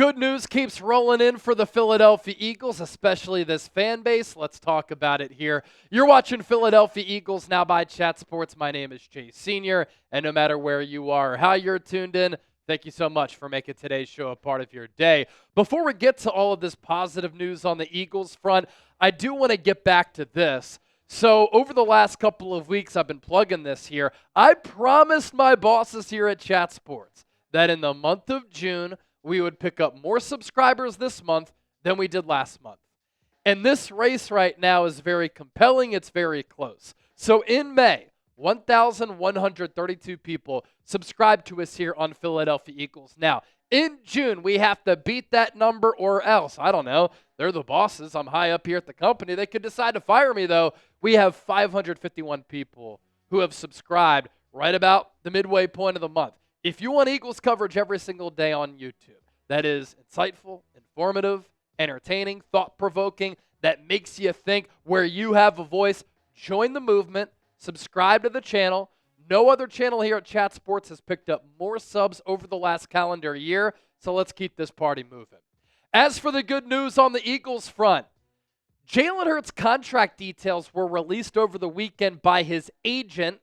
Good news keeps rolling in for the Philadelphia Eagles, especially this fan base. Let's talk about it here. You're watching Philadelphia Eagles Now by Chat Sports. My name is Jay Sr., and no matter where you are or how you're tuned in, thank you so much for making today's show a part of your day. Before we get to all of this positive news on the Eagles front, I do want to get back to this. So over the last couple of weeks, I've been plugging this here. I promised my bosses here at Chat Sports that in the month of June, we would pick up more subscribers this month than we did last month. And this race right now is very compelling. It's very close. So in May, 1,132 people subscribed to us here on Philadelphia Eagles. Now, in June, we have to beat that number or else. I don't know. They're the bosses. I'm high up here at the company. They could decide to fire me, though. We have 551 people who have subscribed right about the midway point of the month. If you want Eagles coverage every single day on YouTube, that is insightful, informative, entertaining, thought-provoking, that makes you think, where you have a voice, join the movement, subscribe to the channel. No other channel here at Chat Sports has picked up more subs over the last calendar year, so let's keep this party moving. As for the good news on the Eagles front, Jalen Hurts' contract details were released over the weekend by his agent,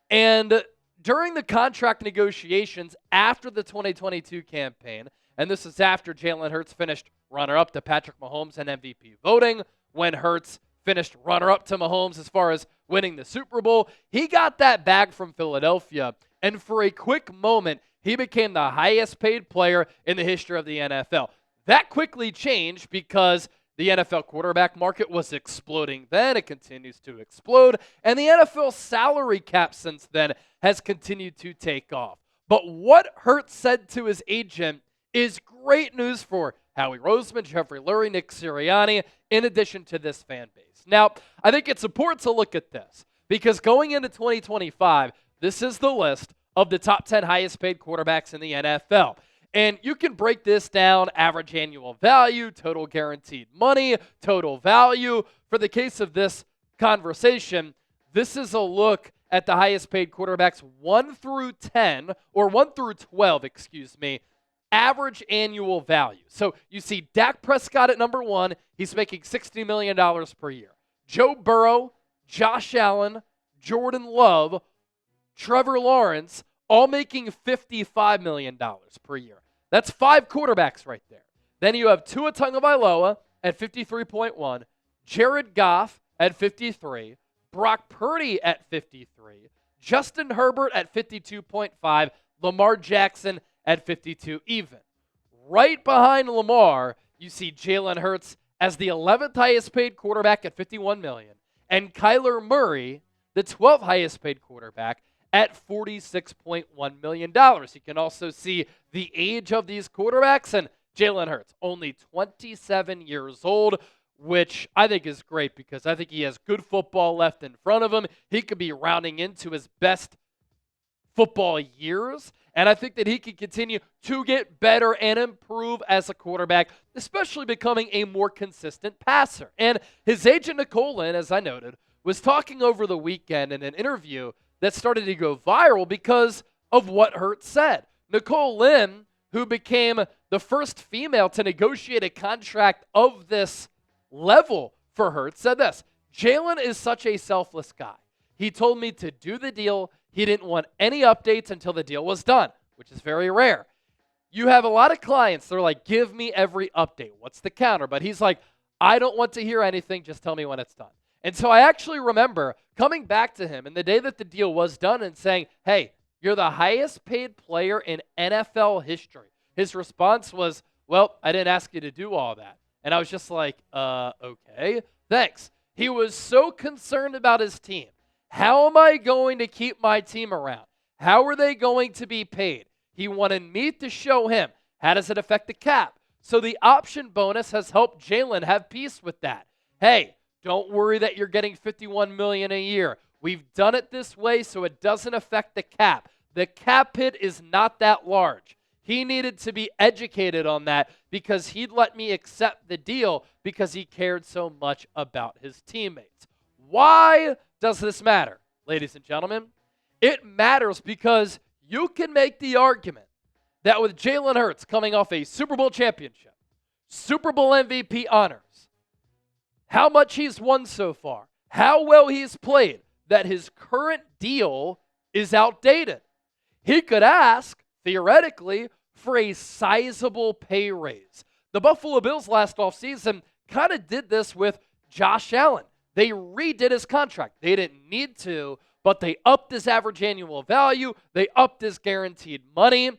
and during the contract negotiations after the 2022 campaign, and this is after Jalen Hurts finished runner-up to Patrick Mahomes in MVP voting, when Hurts finished runner-up to Mahomes as far as winning the Super Bowl, he got that bag from Philadelphia, and for a quick moment, he became the highest-paid player in the history of the NFL. That quickly changed because the NFL quarterback market was exploding then. It continues to explode. And the NFL salary cap since then has continued to take off. But what Hurts said to his agent is great news for Howie Roseman, Jeffrey Lurie, Nick Sirianni, in addition to this fan base. Now, I think it's important to look at this because going into 2025, this is the list of the top 10 highest paid quarterbacks in the NFL. And you can break this down, average annual value, total guaranteed money, total value. For the case of this conversation, this is a look at the highest paid quarterbacks 1 through 12, average annual value. So you see Dak Prescott at number 1, he's making $60 million per year. Joe Burrow, Josh Allen, Jordan Love, Trevor Lawrence, all making $55 million per year. That's 5 quarterbacks right there. Then you have Tua Tagovailoa at 53.1, Jared Goff at 53, Brock Purdy at 53, Justin Herbert at 52.5, Lamar Jackson at 52 even. Right behind Lamar, you see Jalen Hurts as the 11th highest paid quarterback at $51 million, and Kyler Murray, the 12th highest paid quarterback, at $46.1 million. You can also see the age of these quarterbacks, and Jalen Hurts, only 27 years old, which I think is great because I think he has good football left in front of him. He could be rounding into his best football years, and I think that he can continue to get better and improve as a quarterback, especially becoming a more consistent passer. And his agent, Nicole Lynn, as I noted, was talking over the weekend in an interview that started to go viral because of what Hurts said. Nicole Lynn, who became the first female to negotiate a contract of this level for Hurts, said this: Jalen is such a selfless guy. He told me to do the deal. He didn't want any updates until the deal was done, which is very rare. You have a lot of clients that are like, give me every update. What's the counter? But he's like, I don't want to hear anything. Just tell me when it's done. And so I actually remember coming back to him in the day that the deal was done and saying, hey, you're the highest paid player in NFL history. His response was, well, I didn't ask you to do all that. And I was just like, okay, thanks. He was so concerned about his team. How am I going to keep my team around? How are they going to be paid? He wanted me to show him. How does it affect the cap? So the option bonus has helped Jalen have peace with that. Hey, don't worry that you're getting $51 million a year. We've done it this way so it doesn't affect the cap. The cap hit is not that large. He needed to be educated on that because he'd let me accept the deal because he cared so much about his teammates. Why does this matter, ladies and gentlemen? It matters because you can make the argument that with Jalen Hurts coming off a Super Bowl championship, Super Bowl MVP honors, how much he's won so far, how well he's played, that his current deal is outdated. He could ask, theoretically, for a sizable pay raise. The Buffalo Bills last offseason kind of did this with Josh Allen. They redid his contract. They didn't need to, but they upped his average annual value. They upped his guaranteed money.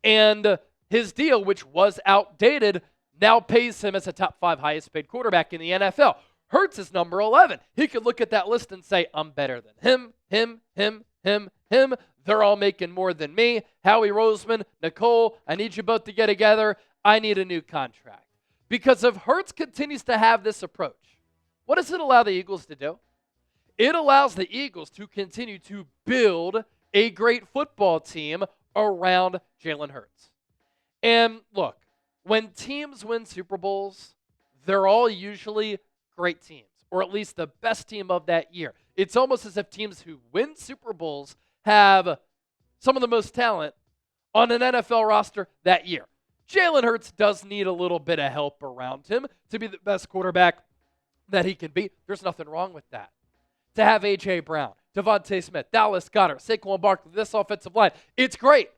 And his deal, which was outdated, now pays him as a top 5 highest paid quarterback in the NFL. Hurts is number 11. He could look at that list and say, I'm better than him. They're all making more than me. Howie Roseman, Nicole, I need you both to get together. I need a new contract. Because if Hurts continues to have this approach, what does it allow the Eagles to do? It allows the Eagles to continue to build a great football team around Jalen Hurts. And look, when teams win Super Bowls, they're all usually great teams, or at least the best team of that year. It's almost as if teams who win Super Bowls have some of the most talent on an NFL roster that year. Jalen Hurts does need a little bit of help around him to be the best quarterback that he can be. There's nothing wrong with that. To have A.J. Brown, Devontae Smith, Dallas Goedert, Saquon Barkley, this offensive line, it's great.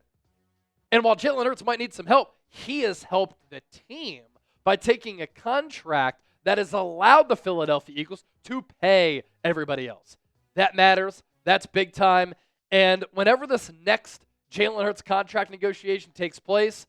And while Jalen Hurts might need some help, he has helped the team by taking a contract that has allowed the Philadelphia Eagles to pay everybody else. That matters. That's big time. And whenever this next Jalen Hurts contract negotiation takes place,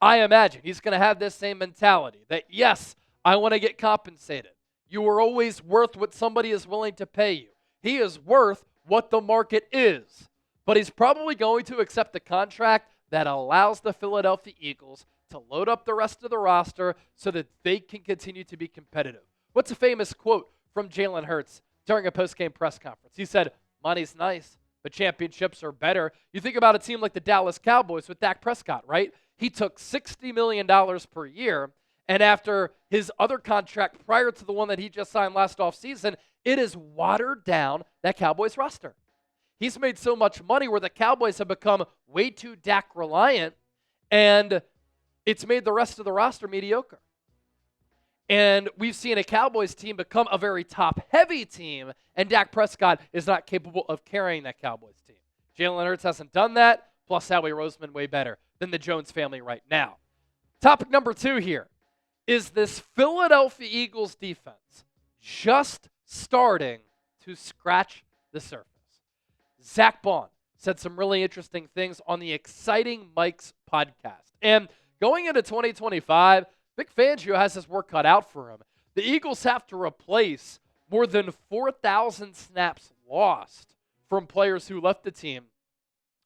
I imagine he's going to have this same mentality that, yes, I want to get compensated. You are always worth what somebody is willing to pay you. He is worth what the market is. But he's probably going to accept the contract that allows the Philadelphia Eagles to load up the rest of the roster so that they can continue to be competitive. What's a famous quote from Jalen Hurts during a post-game press conference? He said, money's nice, but championships are better. You think about a team like the Dallas Cowboys with Dak Prescott, right? He took $60 million per year, and after his other contract prior to the one that he just signed last offseason, it has watered down that Cowboys roster. He's made so much money where the Cowboys have become way too Dak reliant, and it's made the rest of the roster mediocre. And we've seen a Cowboys team become a very top-heavy team, and Dak Prescott is not capable of carrying that Cowboys team. Jalen Hurts hasn't done that, plus Howie Roseman way better than the Jones family right now. Topic number 2 here is this Philadelphia Eagles defense just starting to scratch the surface. Zack Baun said some really interesting things on the Exciting Mike's podcast. And going into 2025, Vic Fangio has his work cut out for him. The Eagles have to replace more than 4,000 snaps lost from players who left the team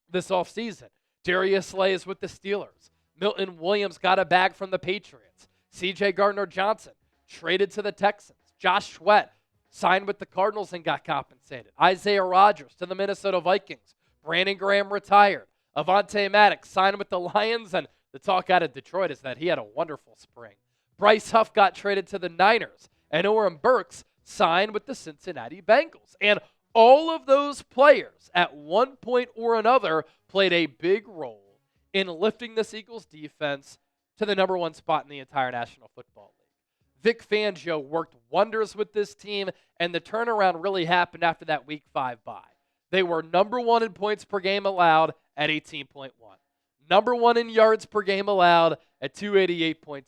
this offseason. Darius Slay is with the Steelers. Milton Williams got a bag from the Patriots. C.J. Gardner-Johnson traded to the Texans. Josh Sweat signed with the Cardinals and got compensated. Isaiah Rodgers to the Minnesota Vikings. Brandon Graham retired. Avonte Maddox signed with the Lions, and the talk out of Detroit is that he had a wonderful spring. Bryce Huff got traded to the Niners, and Oren Burks signed with the Cincinnati Bengals. And all of those players, at one point or another, played a big role in lifting this Eagles defense to the number 1 spot in the entire National Football League. Vic Fangio worked wonders with this team, and the turnaround really happened after that Week 5 bye. They were number 1 in points per game allowed at 18.1. Number 1 in yards per game allowed at 288.6.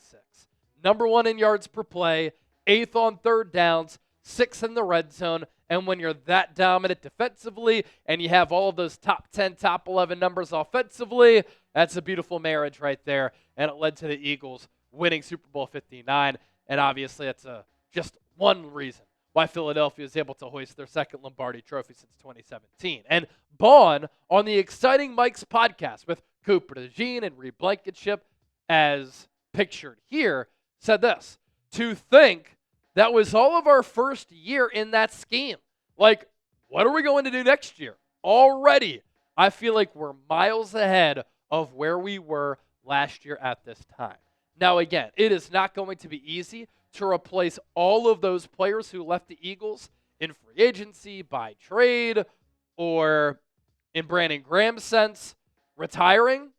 Number 1 in yards per play, 8th on third downs, 6th in the red zone. And when you're that dominant defensively and you have all of those top 10, top 11 numbers offensively, that's a beautiful marriage right there. And it led to the Eagles winning Super Bowl 59. And obviously that's just one reason why Philadelphia is able to hoist their second Lombardi trophy since 2017. And Baun, on the Exciting Mike's podcast with Cooper DeJean and Reed Blankenship, as pictured here, said this: to think that was all of our first year in that scheme. Like, what are we going to do next year? Already, I feel like we're miles ahead of where we were last year at this time. Now, again, it is not going to be easy to replace all of those players who left the Eagles in free agency, by trade, or in Brandon Graham's sense, retiring.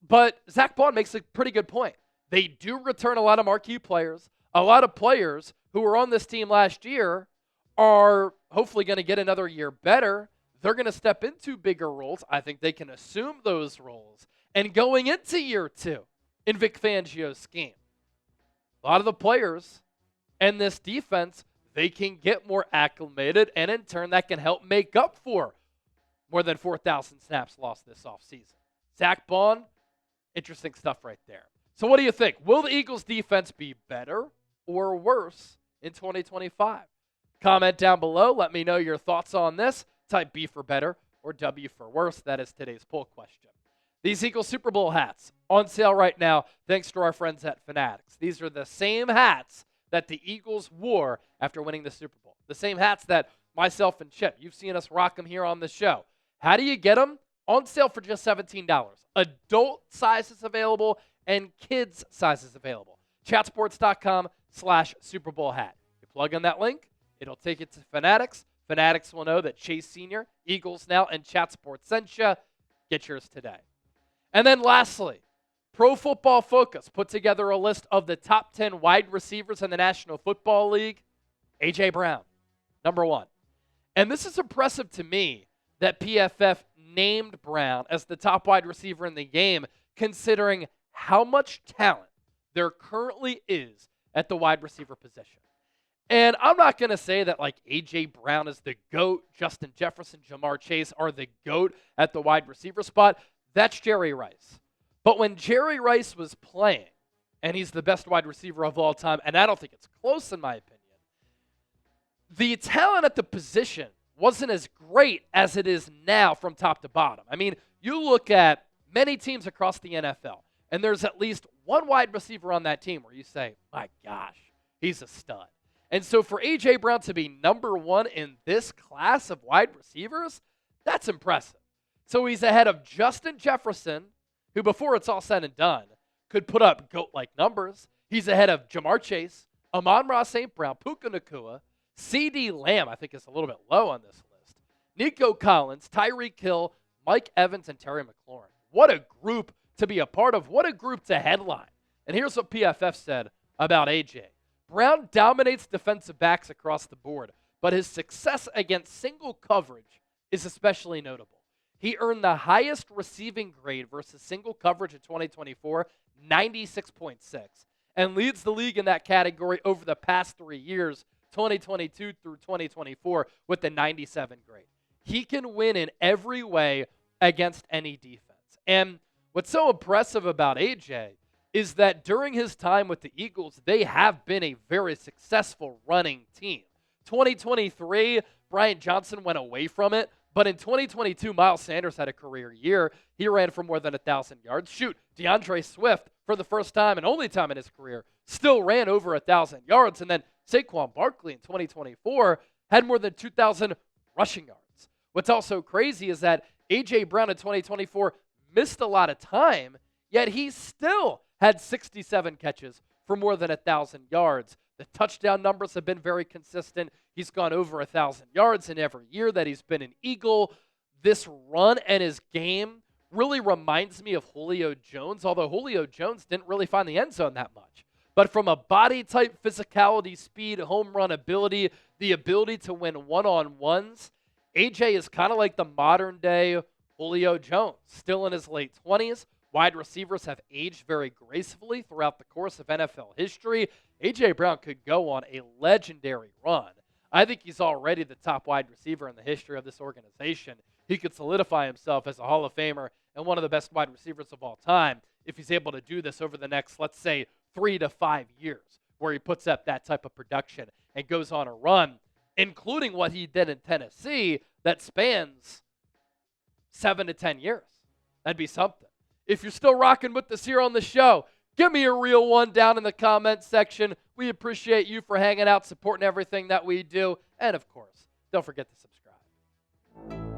But Zack Baun makes a pretty good point. They do return a lot of marquee players. A lot of players who were on this team last year are hopefully going to get another year better. They're going to step into bigger roles. I think they can assume those roles. And going into year 2 in Vic Fangio's scheme, a lot of the players and this defense, they can get more acclimated, and in turn, that can help make up for more than 4,000 snaps lost this offseason. Zack Bond, interesting stuff right there. So what do you think? Will the Eagles' defense be better or worse in 2025? Comment down below. Let me know your thoughts on this. Type B for better or W for worse. That is today's poll question. These Eagles Super Bowl hats on sale right now thanks to our friends at Fanatics. These are the same hats that the Eagles wore after winning the Super Bowl. The same hats that myself and Chip, you've seen us rock them here on the show. How do you get them? On sale for just $17. Adult sizes available and kids sizes available. Chatsports.com/Super Bowl hat. You plug in that link, it'll take you to Fanatics. Fanatics will know that Chase Sr., Eagles Now, and Chat Sports sent you. Get yours today. And then lastly, Pro Football Focus put together a list of the top 10 wide receivers in the National Football League. A.J. Brown, number 1. And this is impressive to me that PFF named Brown as the top wide receiver in the game, considering how much talent there currently is at the wide receiver position. And I'm not going to say that like A.J. Brown is the GOAT, Justin Jefferson, Jamar Chase are the GOAT at the wide receiver spot. That's Jerry Rice. But when Jerry Rice was playing, and he's the best wide receiver of all time, and I don't think it's close in my opinion, the talent at the position wasn't as great as it is now from top to bottom. I mean, you look at many teams across the NFL, and there's at least one wide receiver on that team where you say, my gosh, he's a stud. And so for A.J. Brown to be number 1 in this class of wide receivers, that's impressive. So he's ahead of Justin Jefferson, who before it's all said and done, could put up GOAT-like numbers. He's ahead of Jamar Chase, Amon-Ra St. Brown, Puka Nacua, C.D. Lamb, I think is a little bit low on this list, Nico Collins, Tyreek Hill, Mike Evans, and Terry McLaurin. What a group to be a part of. What a group to headline. And here's what PFF said about A.J. Brown dominates defensive backs across the board, but his success against single coverage is especially notable. He earned the highest receiving grade versus single coverage in 2024, 96.6, and leads the league in that category over the past 3 years, 2022 through 2024, with the 97 grade. He can win in every way against any defense. And what's so impressive about AJ is that during his time with the Eagles, they have been a very successful running team. 2023, Brian Johnson went away from it, but in 2022, Miles Sanders had a career year. He ran for more than 1,000 yards. Shoot, DeAndre Swift, for the first time and only time in his career, still ran over 1,000 yards. And then Saquon Barkley in 2024 had more than 2,000 rushing yards. What's also crazy is that A.J. Brown in 2024 missed a lot of time, yet he still had 67 catches for more than 1,000 yards. The touchdown numbers have been very consistent. He's gone over 1,000 yards in every year that he's been an Eagle. This run and his game really reminds me of Julio Jones, although Julio Jones didn't really find the end zone that much. But from a body type, physicality, speed, home run ability, the ability to win one-on-ones, AJ is kind of like the modern day Julio Jones, still in his late 20s. Wide receivers have aged very gracefully throughout the course of NFL history. A.J. Brown could go on a legendary run. I think he's already the top wide receiver in the history of this organization. He could solidify himself as a Hall of Famer and one of the best wide receivers of all time if he's able to do this over the next, let's say, 3 to 5 years, where he puts up that type of production and goes on a run, including what he did in Tennessee that spans 7 to 10 years. That'd be something. If you're still rocking with us here on the show, give me a real one down in the comment section. We appreciate you for hanging out, supporting everything that we do. And, of course, don't forget to subscribe.